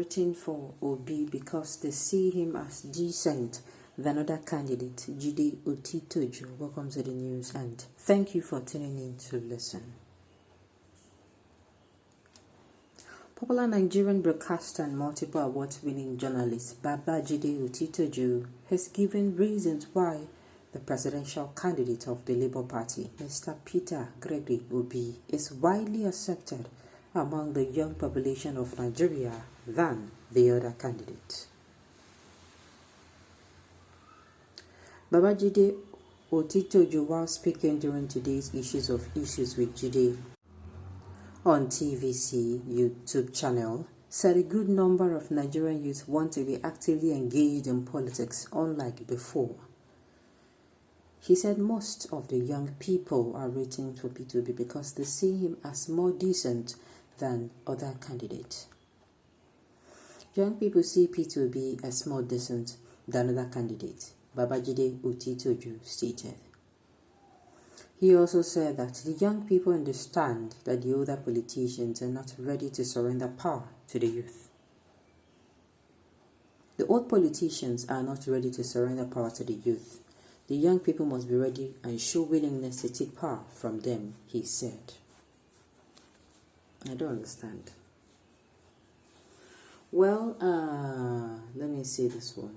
voting for Obi because they see him as decent than other candidate, Jide Otitoju. Welcome to the news and thank you for tuning in to listen. Popular Nigerian broadcaster and multiple award-winning journalist Babajide Otitoju has given reasons why the presidential candidate of the Labour Party, Mr. Peter Gregory Obi, is widely accepted among the young population of Nigeria than the other candidate. Babajide Otitoju, while speaking during today's Issues with Jide on TVC YouTube channel, said a good number of Nigerian youth want to be actively engaged in politics, unlike before. He said most of the young people are rooting for P2B because they see him as more decent than other candidates. Young people see P2B as more decent than other candidates, Babajide Otitoju stated. He also said that the young people understand that the older politicians are not ready to surrender power to the youth. The old politicians are not ready to surrender power to the youth. The young people must be ready and show willingness to take power from them, he said. I don't understand. Well, let me say this one.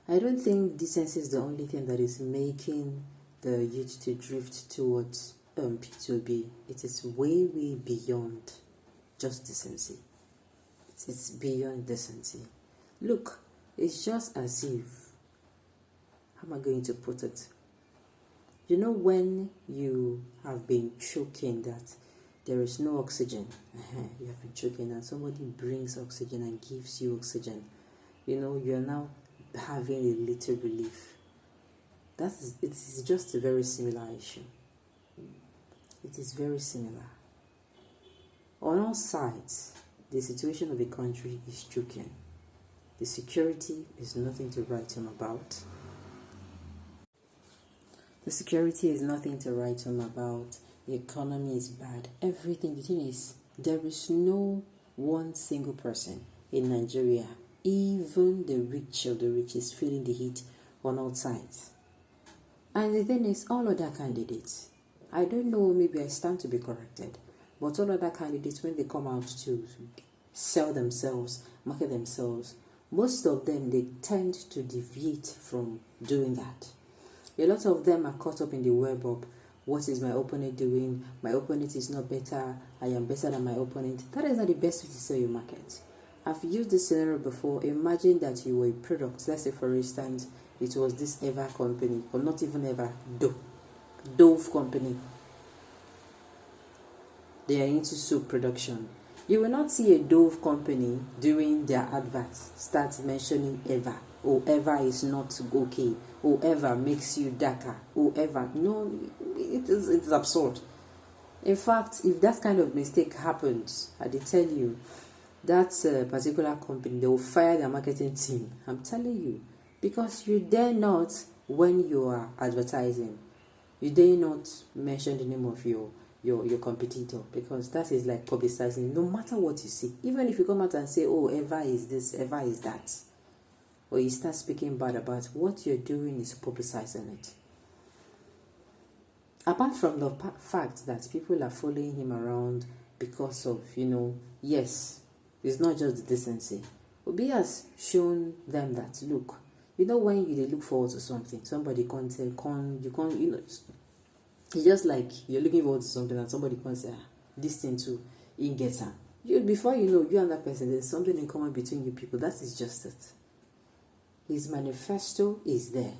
I don't think decency is the only thing that is making the youth to drift towards P2B. It is way, way beyond just decency. It's beyond decency. Look, it's just as if, how am I going to put it? You know when you have been choking that there is no oxygen. You have been choking and somebody brings oxygen and gives you oxygen. You know, you are now having a little relief. It is just a very similar issue. It is very similar. On all sides, the situation of the country is choking. The security is nothing to write home about. The security is nothing to write home about. The economy is bad. Everything. The thing is, there is no one single person in Nigeria, even the rich of the rich, is feeling the heat on all sides. And the thing is, all other candidates, I don't know, maybe I stand to be corrected, but all other candidates, when they come out to sell themselves, market themselves, most of them, they tend to deviate from doing that. A lot of them are caught up in the web of, what is my opponent doing? My opponent is not better. I am better than my opponent. That is not the best way to sell your market. I've used this scenario before. Imagine that you were a product. Let's say, for instance, it was this Eva company, or not even Eva, Dove company. They are into soap production. You will not see a Dove company during their adverts start mentioning Eva. Oh, Eva is not okay. Oh, Eva makes you darker. Oh, Eva. No, it's absurd. In fact, if that kind of mistake happens, I did tell you, that particular company, they will fire their marketing team. I'm telling you. Because you dare not, when you are advertising, you dare not mention the name of your competitor, because that is like publicizing no matter what you see. Even if you come out and say, oh, Eva is this, Eva is that, or you start speaking bad about, what you're doing is publicizing it. Apart from the fact that people are following him around because of, yes, it's not just the decency. Obi has shown them that, look, when you look forward to something, somebody can't say, it's just like you're looking forward to something and somebody can't say, this thing too, he gets her. Before you and that person, there's something in common between you people. That is just it. His manifesto is there.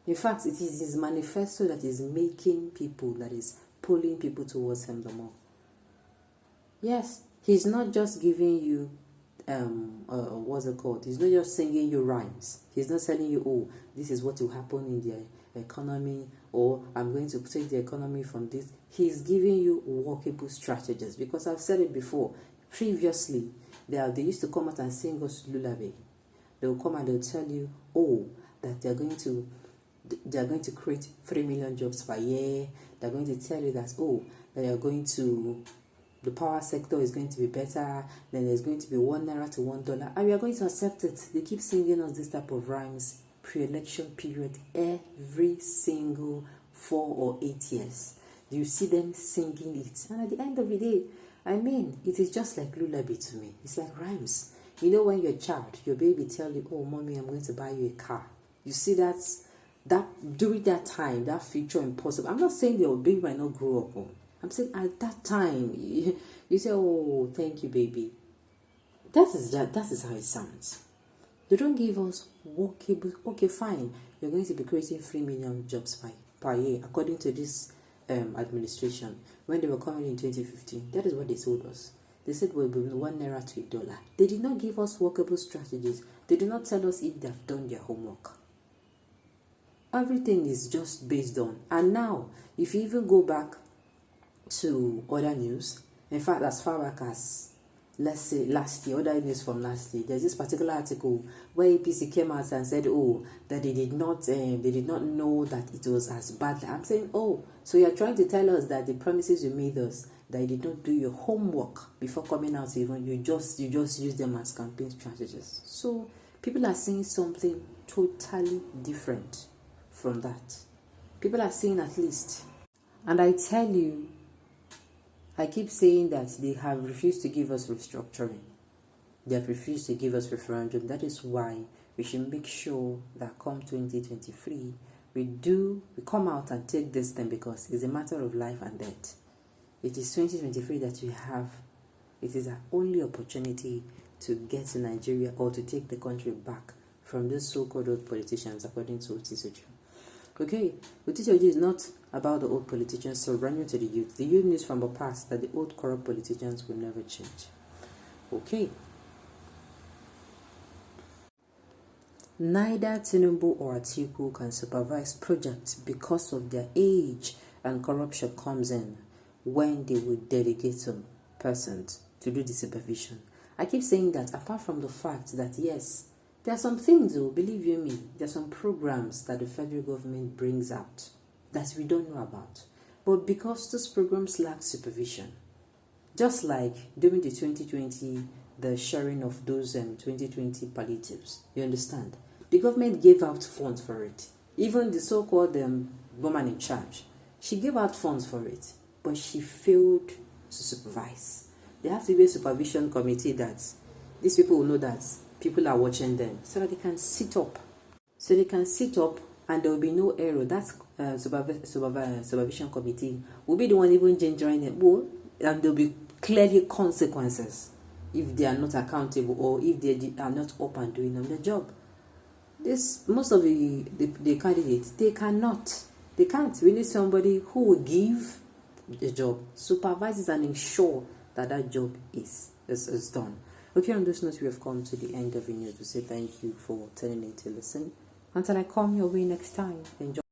In fact, it is his manifesto that is making people, that is pulling people towards him the more. Yes, he's not just giving you, what's it called? He's not just singing you rhymes. He's not telling you, oh, this is what will happen in the economy, or I'm going to take the economy from this. He's giving you workable strategies. Because I've said it before, previously, they used to come out and sing us lullaby. They will come and they'll tell you, oh, that they're going to create 3 million jobs per year. They're going to tell you that, oh, they are going to the power sector is going to be better, then there's going to be 1 naira to $1, and we are going to accept it. They keep singing us this type of rhymes pre-election period every single 4 or 8 years. You see them singing it, and at the end of the day, I mean, it is just like lullaby to me. It's like rhymes. You know, when you're a child, your baby tell you, "Oh, mommy, I'm going to buy you a car." You see that during that time, that future impossible. I'm not saying your baby might not grow up. Oh. I'm saying at that time, you say, "Oh, thank you, baby." That is how it sounds. They don't give us workable. Okay, fine. You're going to be creating 3 million jobs per year, according to this administration. When they were coming in 2015, that is what they told us. They said we'll be 1 naira to $1. They did not give us workable strategies. They did not tell us if they've done their homework. Everything is just based on. And now, if you even go back to other news, in fact, as far back as, let's say, last year, other news from last year, there's this particular article where APC came out and said, "Oh, that they did not know that it was as bad." I'm saying, "Oh, so you're trying to tell us that the promises you made us, that you did not do your homework before coming out, even you just use them as campaign strategies." So people are seeing something totally different from that. People are seeing, at least, and I tell you, I keep saying that they have refused to give us restructuring. They have refused to give us referendum. That is why we should make sure that come 2023, we come out and take this thing, because it's a matter of life and death. It is 2023 that we have. It is our only opportunity to get to Nigeria, or to take the country back from those so-called old politicians, according to Otisoju. Okay, Otisoju is not about the old politicians surrendering to the youth. The youth news from the past that the old corrupt politicians will never change. Okay. Neither Tinubu or Atiku can supervise projects because of their age, and corruption comes in when they will delegate some persons to do the supervision. I keep saying that, apart from the fact that, yes, there are some things, believe you me, there are some programs that the federal government brings out that we don't know about. But because those programs lack supervision, just like during the 2020, the sharing of those 2020 palliatives, you understand? The government gave out funds for it. Even the so-called woman in charge, she gave out funds for it, but she failed to supervise. There has to be a supervision committee that these people will know that people are watching them, so that they can sit up. And there will be no error. That supervision committee will be the one even gingering it. And there will be clearly consequences if they are not accountable, or if they are not up and doing their job. Most of the candidates, they can't. We need somebody who will give the job, supervises, and ensure that job is done. Okay, on this note, we have come to the end of the news. To say thank you for turning in to listen. Until I come your way next time, enjoy.